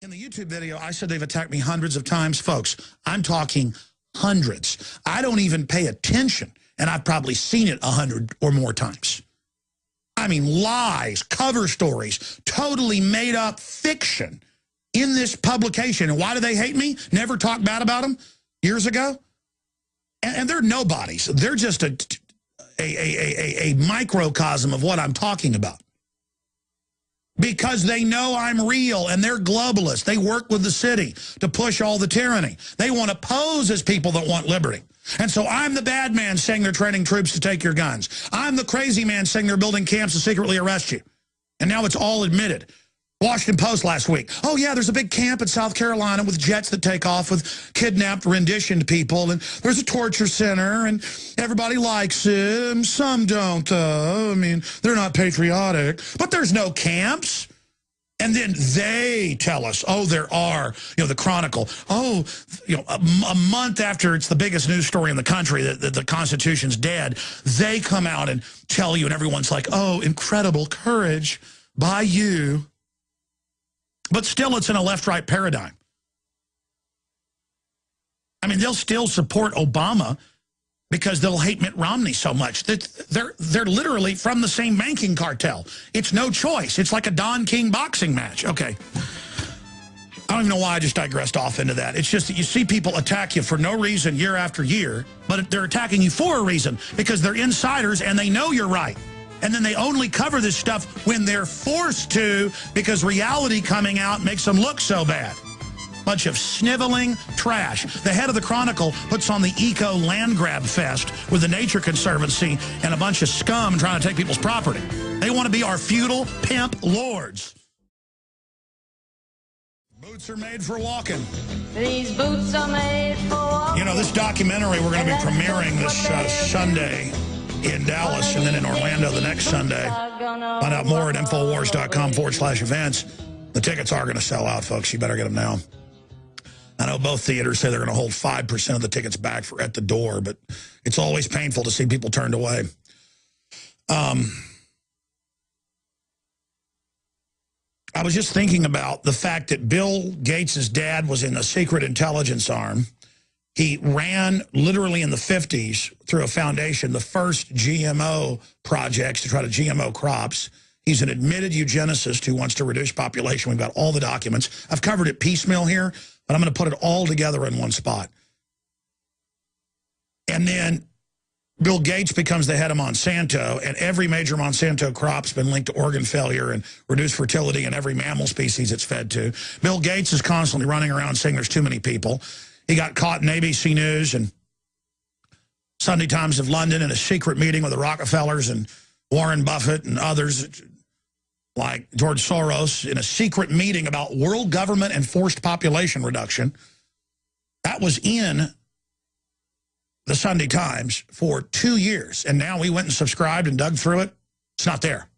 In the YouTube video, I said they've attacked me hundreds of times. Folks, I'm talking hundreds. I don't even pay attention, and I've probably seen it 100 or more times. I mean, lies, cover stories, totally made up fiction in this publication. And why do they hate me? Never talked bad about them years ago? And they're nobodies. They're just a microcosm of what I'm talking about. Because they know I'm real and they're globalists. They work with the city to push all the tyranny. They want to pose as people that want liberty. And so I'm the bad man saying they're training troops to take your guns. I'm the crazy man saying they're building camps to secretly arrest you. And now it's all admitted. Washington Post last week. Oh, yeah, there's a big camp in South Carolina with jets that take off with kidnapped, renditioned people. And there's a torture center, and everybody likes it. And some don't, though. I mean, they're not patriotic. But there's no camps. And then they tell us, oh, there are, the Chronicle. Oh, a month after it's the biggest news story in the country that the Constitution's dead, they come out and tell you, and everyone's like, oh, incredible courage by you. But still, it's in a left-right paradigm. I mean, they'll still support Obama because they'll hate Mitt Romney so much. They're literally from the same banking cartel. It's no choice. It's like a Don King boxing match. Okay. I don't even know why I just digressed off into that. It's just that you see people attack you for no reason year after year, but they're attacking you for a reason because they're insiders and they know you're right. And then they only cover this stuff when they're forced to because reality coming out makes them look so bad. Bunch of sniveling trash. The head of the Chronicle puts on the eco land grab fest with the Nature Conservancy and a bunch of scum trying to take people's property. They want to be our feudal pimp lords. Boots are made for walking. These boots are made for walking. This documentary we're going to be premiering this Sunday in Dallas and then in Orlando the next Sunday. Find out more at Infowars.com/events. The tickets are going to sell out, folks. You better get them now. I know both theaters say they're going to hold 5% of the tickets back for at the door, but it's always painful to see people turned away. I was just thinking about the fact that Bill Gates' dad was in a secret intelligence arm. He ran literally in the 50s through a foundation, the first GMO projects to try to GMO crops. He's an admitted eugenicist who wants to reduce population. We've got all the documents. I've covered it piecemeal here, but I'm going to put it all together in one spot. And then Bill Gates becomes the head of Monsanto, and every major Monsanto crop's been linked to organ failure and reduced fertility in every mammal species it's fed to. Bill Gates is constantly running around saying there's too many people. He got caught in ABC News and Sunday Times of London in a secret meeting with the Rockefellers and Warren Buffett and others like George Soros in a secret meeting about world government and forced population reduction. That was in the Sunday Times for 2 years. And now we went and subscribed and dug through it. It's not there.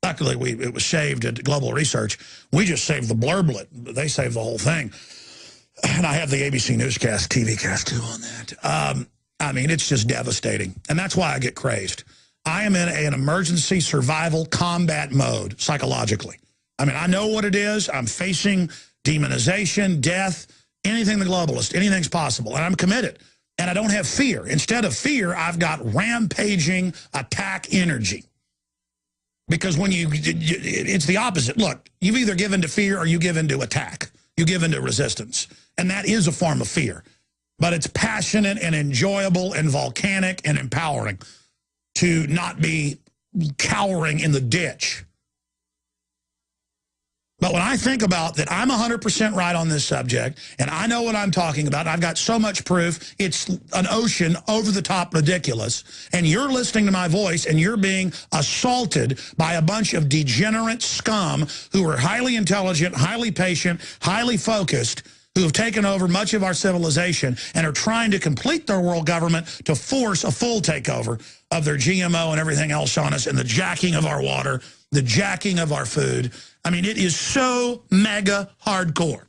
Luckily, it was saved at Global Research. We just saved the blurblet. They saved the whole thing. And I have the ABC Newscast, TV cast, too, on that. I mean, it's just devastating. And that's why I get crazed. I am in an emergency survival combat mode, psychologically. I mean, I know what it is. I'm facing demonization, death, anything the globalist, anything's possible. And I'm committed. And I don't have fear. Instead of fear, I've got rampaging attack energy. Because when it's the opposite. Look, you've either given to fear or you give in to attack. You give into resistance. And that is a form of fear. But it's passionate and enjoyable and volcanic and empowering to not be cowering in the ditch. But when I think about that, I'm 100% right on this subject, and I know what I'm talking about. I've got so much proof. It's an ocean over the top ridiculous. And you're listening to my voice, and you're being assaulted by a bunch of degenerate scum who are highly intelligent, highly patient, highly focused, who have taken over much of our civilization and are trying to complete their world government to force a full takeover of their GMO and everything else on us, and the jacking of our water, the jacking of our food. I mean, it is so mega hardcore.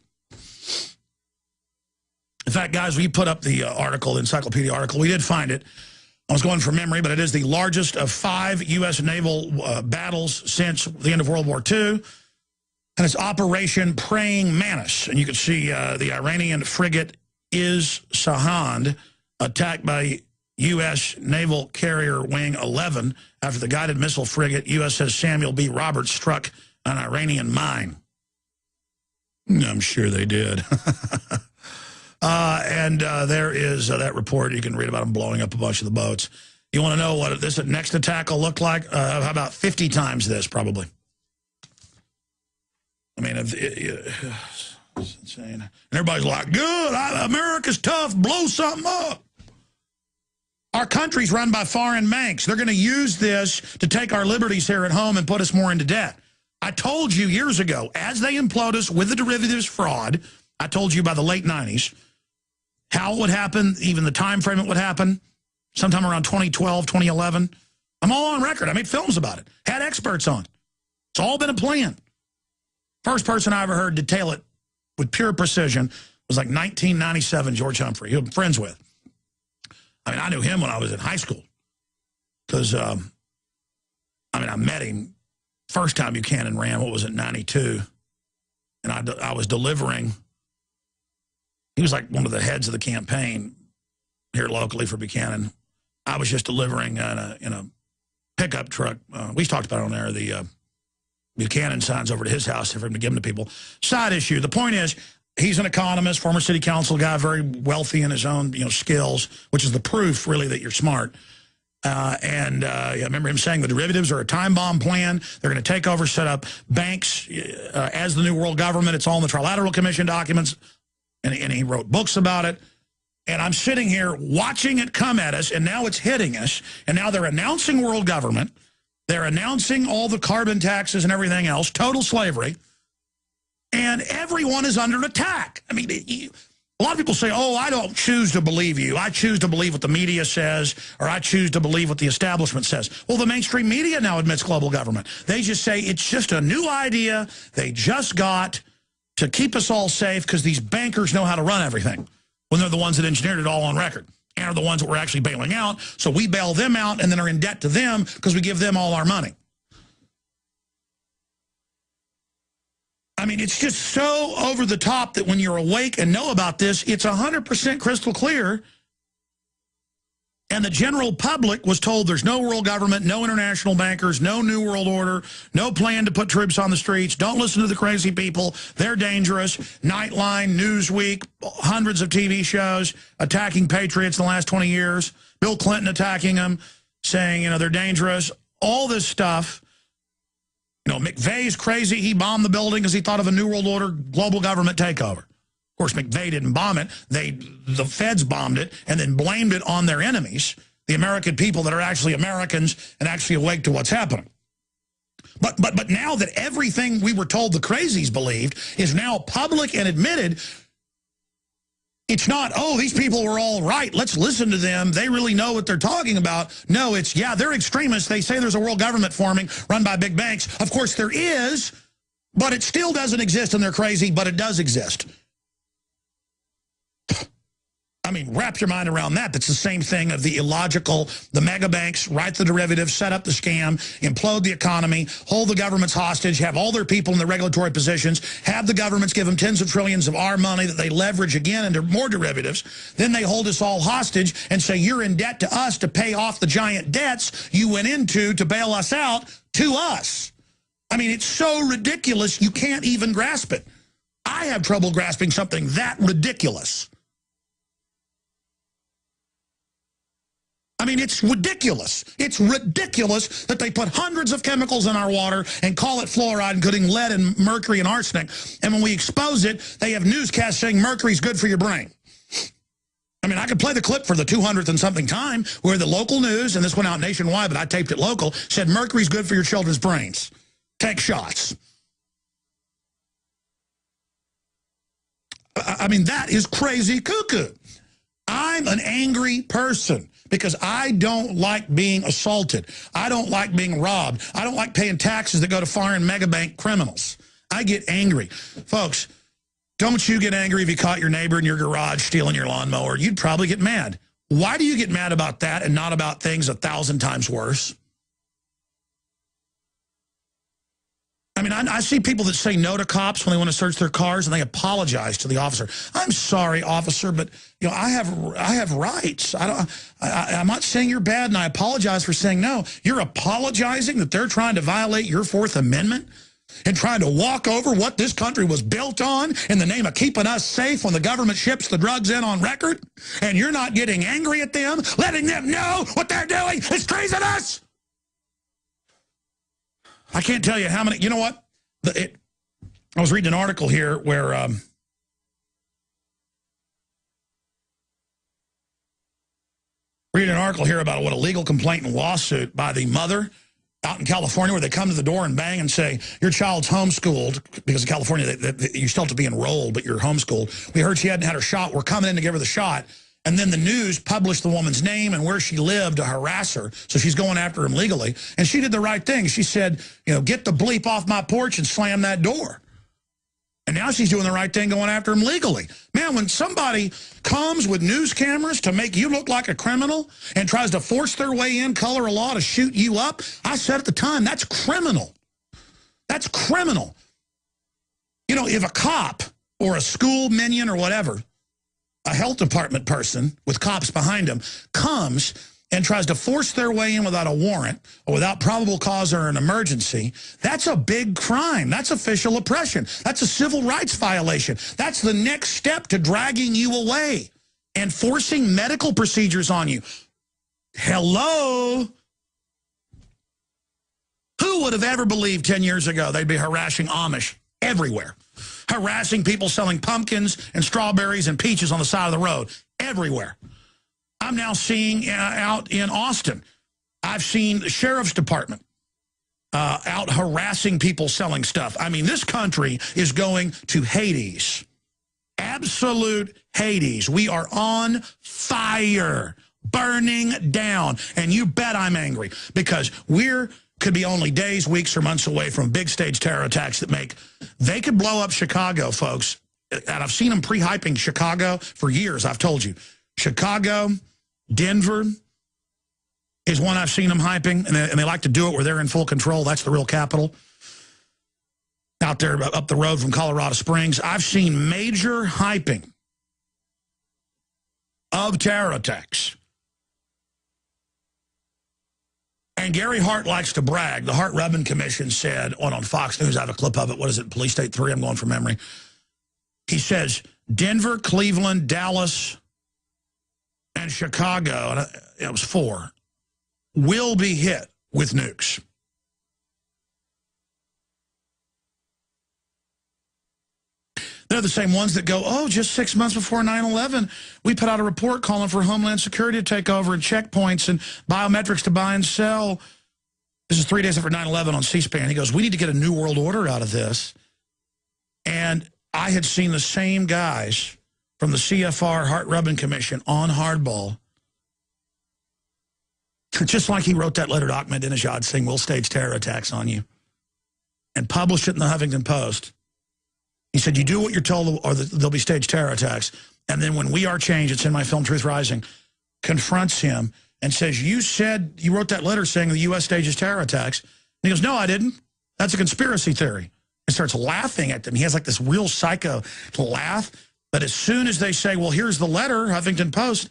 In fact, guys, we put up the article, the encyclopedia article. We did find it. I was going from memory, but it is the largest of 5 U.S. naval battles since the end of World War II. And it's Operation Praying Mantis. And you can see the Iranian frigate Is-Sahand attacked by U.S. Naval Carrier Wing 11 after the guided missile frigate USS Samuel B. Roberts struck an Iranian mine. I'm sure they did. And there is that report. You can read about them blowing up a bunch of the boats. You want to know what this next attack will look like? How about 50 times this, probably? I mean, it's insane. And everybody's like, good, America's tough, blow something up. Our country's run by foreign banks. They're going to use this to take our liberties here at home and put us more into debt. I told you years ago, as they implode us with the derivatives fraud, I told you by the late 90s, how it would happen, even the time frame it would happen, sometime around 2012, 2011. I'm all on record. I made films about it. Had experts on. It's all been a plan. First person I ever heard detail it with pure precision was like 1997 George Humphrey, who I'm friends with. I mean, I knew him when I was in high school because, I met him first time Buchanan ran, what was it, 92? And I was delivering. He was like one of the heads of the campaign here locally for Buchanan. I was just delivering in a pickup truck. We talked about it on there, the Buchanan signs over to his house for him to give them to people. Side issue. The point is, he's an economist, former city council guy, very wealthy in his own skills, which is the proof, really, that you're smart. I remember him saying the derivatives are a time bomb plan. They're going to take over, set up banks as the new world government. It's all in the Trilateral Commission documents. And he wrote books about it. And I'm sitting here watching it come at us, and now it's hitting us. And now they're announcing world government. They're announcing all the carbon taxes and everything else, total slavery. And everyone is under attack. I mean, a lot of people say, oh, I don't choose to believe you. I choose to believe what the media says, or I choose to believe what the establishment says. Well, the mainstream media now admits global government. They just say it's just a new idea they just got to keep us all safe because these bankers know how to run everything when they're the ones that engineered it all on record and are the ones that we're actually bailing out. So we bail them out and then are in debt to them because we give them all our money. I mean, it's just so over the top that when you're awake and know about this, it's 100% crystal clear. And the general public was told there's no world government, no international bankers, no new world order, no plan to put troops on the streets. Don't listen to the crazy people. They're dangerous. Nightline, Newsweek, hundreds of TV shows attacking patriots in the last 20 years. Bill Clinton attacking them, saying, they're dangerous. All this stuff. McVeigh's crazy. He bombed the building because he thought of a new world order global government takeover. Of course, McVeigh didn't bomb it. The feds bombed it and then blamed it on their enemies, the American people that are actually Americans and actually awake to what's happening. But now that everything we were told the crazies believed is now public and admitted, it's not, oh, these people were all right, let's listen to them, they really know what they're talking about. No, it's, yeah, they're extremists. They say there's a world government forming run by big banks. Of course there is, but it still doesn't exist and they're crazy, but it does exist. I mean, wrap your mind around that. That's the same thing of the illogical, the mega banks write the derivatives, set up the scam, implode the economy, hold the governments hostage, have all their people in the regulatory positions, have the governments give them tens of trillions of our money that they leverage again into more derivatives. Then they hold us all hostage and say, you're in debt to us to pay off the giant debts you went into to bail us out to us. I mean, it's so ridiculous, you can't even grasp it. I have trouble grasping something that ridiculous. I mean, it's ridiculous. It's ridiculous that they put hundreds of chemicals in our water and call it fluoride, including lead and mercury and arsenic. And when we expose it, they have newscasts saying mercury's good for your brain. I mean, I could play the clip for the 200th and something time where the local news, and this went out nationwide, but I taped it local, said mercury's good for your children's brains. Take shots. I mean, that is crazy cuckoo. I'm an angry person because I don't like being assaulted. I don't like being robbed. I don't like paying taxes that go to foreign megabank criminals. I get angry. Folks, don't you get angry if you caught your neighbor in your garage stealing your lawnmower. You'd probably get mad. Why do you get mad about that and not about things 1,000 times worse? I mean, I see people that say no to cops when they want to search their cars, and they apologize to the officer. I'm sorry, officer, but you know I have rights. I'm not saying you're bad, and I apologize for saying no. You're apologizing that they're trying to violate your Fourth Amendment and trying to walk over what this country was built on in the name of keeping us safe when the government ships the drugs in on record, and you're not getting angry at them, letting them know what they're doing is treasonous. I can't tell you how many, you know what? I was reading an article here where reading an article here about what a legal complaint and lawsuit by the mother out in California where they come to the door and bang and say, your child's homeschooled, because in California you still have to be enrolled, but you're homeschooled. We heard she hadn't had her shot. We're coming in to give her the shot. And then the news published the woman's name and where she lived to harass her. So she's going after him legally. And she did the right thing. She said, you know, get the bleep off my porch and slam that door. And now she's doing the right thing going after him legally. Man, when somebody comes with news cameras to make you look like a criminal and tries to force their way in, color a law to shoot you up, I said at the time, that's criminal. That's criminal. You know, if a cop or a school minion or whatever, a health department person with cops behind him comes and tries to force their way in without a warrant or without probable cause or an emergency, that's a big crime. That's official oppression. That's a civil rights violation. That's the next step to dragging you away and forcing medical procedures on you. Hello? Who would have ever believed 10 years ago they'd be harassing Amish everywhere? Harassing people selling pumpkins and strawberries and peaches on the side of the road everywhere. I'm now seeing out in Austin, I've seen the sheriff's department out harassing people selling stuff. I mean, this country is going to Hades. Absolute Hades. We are on fire, burning down. And you bet I'm angry because could be only days, weeks, or months away from big stage terror attacks they could blow up Chicago, folks. And I've seen them pre-hyping Chicago for years, I've told you. Chicago, Denver is one I've seen them hyping, and they like to do it where they're in full control. That's the real capital. Out there up the road from Colorado Springs, I've seen major hyping of terror attacks. And Gary Hart likes to brag. The Hart-Rubin Commission said, on Fox News, I have a clip of it. What is it, Police State 3? I'm going from memory. He says, Denver, Cleveland, Dallas, and Chicago, and it was 4, will be hit with nukes. They're the same ones that go, oh, just 6 months before 9/11, we put out a report calling for Homeland Security to take over and checkpoints and biometrics to buy and sell. This is 3 days after 9/11 on C-SPAN. He goes, we need to get a new world order out of this. And I had seen the same guys from the CFR Hart-Rubin Commission on Hardball. Just like he wrote that letter to Ahmadinejad saying, we'll stage terror attacks on you. And published it in the Huffington Post. He said, you do what you're told or there'll be staged terror attacks. And then when We Are Change, it's in my film Truth Rising, confronts him and says, you said, you wrote that letter saying the U.S. stages terror attacks. And he goes, no, I didn't. That's a conspiracy theory. And starts laughing at them. He has like this real psycho laugh. But as soon as they say, well, here's the letter, Huffington Post,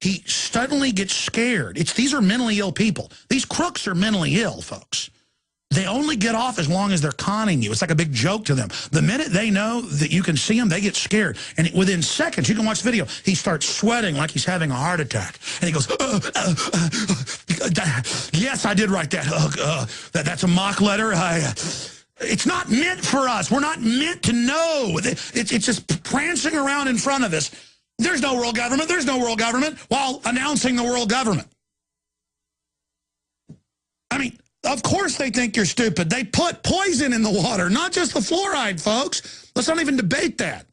he suddenly gets scared. These are mentally ill people. These crooks are mentally ill, folks. They only get off as long as they're conning you. It's like a big joke to them. The minute they know that you can see them, they get scared. And within seconds, you can watch the video, he starts sweating like he's having a heart attack. And he goes, yes, I did write that. That's a mock letter. It's not meant for us. We're not meant to know. It's just prancing around in front of us. There's no world government. There's no world government while announcing the world government. I mean, of course they think you're stupid. They put poison in the water, not just the fluoride, folks. Let's not even debate that.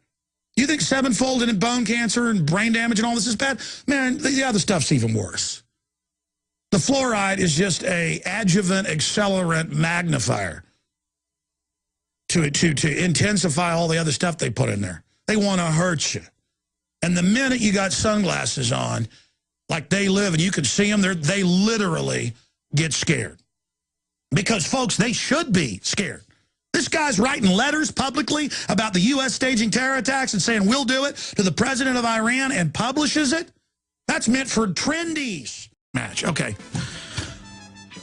You think sevenfold and bone cancer and brain damage and all this is bad? Man, the other stuff's even worse. The fluoride is just a adjuvant accelerant magnifier to intensify all the other stuff they put in there. They want to hurt you. And the minute you got sunglasses on, like they live and you can see them, they literally get scared. Because, folks, they should be scared. This guy's writing letters publicly about the U.S. staging terror attacks and saying, we'll do it, to the president of Iran, and publishes it? That's meant for trendies. Match. Okay.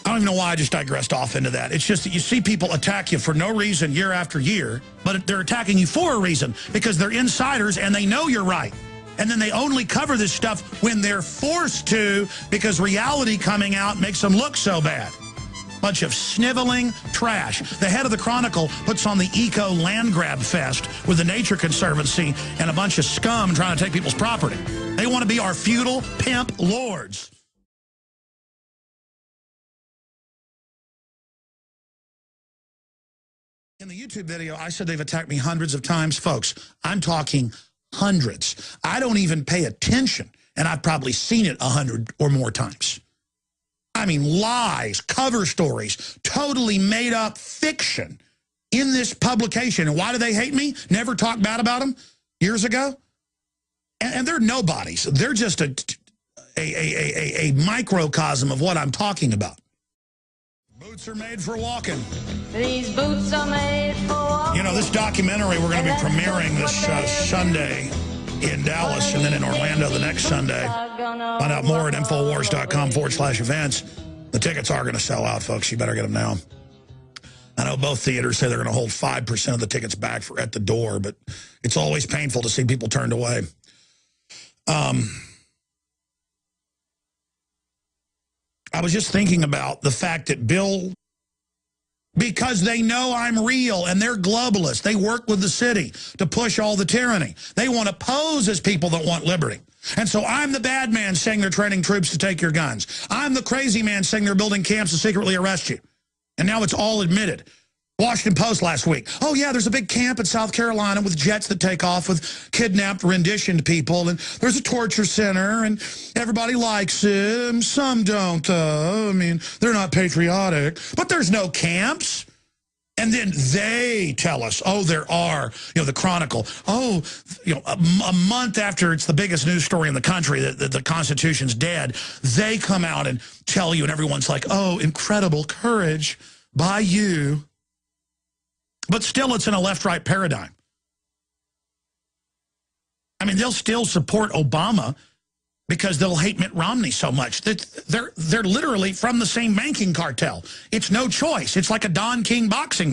I don't even know why I just digressed off into that. It's just that you see people attack you for no reason year after year, but they're attacking you for a reason, because they're insiders and they know you're right. And then they only cover this stuff when they're forced to, because reality coming out makes them look so bad. Bunch of sniveling trash. The head of the Chronicle puts on the eco land grab fest with the Nature Conservancy and a bunch of scum trying to take people's property. They want to be our feudal pimp lords. In the YouTube video, I said they've attacked me hundreds of times. Folks, I'm talking hundreds. I don't even pay attention, and I've probably seen it 100 or more times. I mean, lies, cover stories, totally made up fiction in this publication. And why do they hate me? Never talked bad about them years ago? And they're nobodies. They're just a microcosm of what I'm talking about. Boots are made for walking. These boots are made for walking. You know, this documentary we're going to be premiering this Sunday in Dallas and then in Orlando the next Sunday. Find out more at Infowars.com/events. The tickets are going to sell out, folks. You better get them now. I know both theaters say they're going to hold 5% of the tickets back for at the door, but it's always painful to see people turned away. I was just thinking about the fact that Bill, because they know I'm real and they're globalists. They work with the city to push all the tyranny. They want to pose as people that want liberty. And so I'm the bad man saying they're training troops to take your guns. I'm the crazy man saying they're building camps to secretly arrest you. And now it's all admitted. Washington Post last week. Oh, yeah, there's a big camp in South Carolina with jets that take off with kidnapped, renditioned people. And there's a torture center, and everybody likes it. And some don't. I mean, they're not patriotic. But there's no camps. And then they tell us, oh, there are, you know, the Chronicle. Oh, you know, a month after it's the biggest news story in the country that the Constitution's dead, they come out and tell you, and everyone's like, oh, incredible courage by you. But still, it's in a left-right paradigm. I mean, they'll still support Obama because they'll hate Mitt Romney so much. They're literally from the same banking cartel. It's no choice. It's like a Don King boxing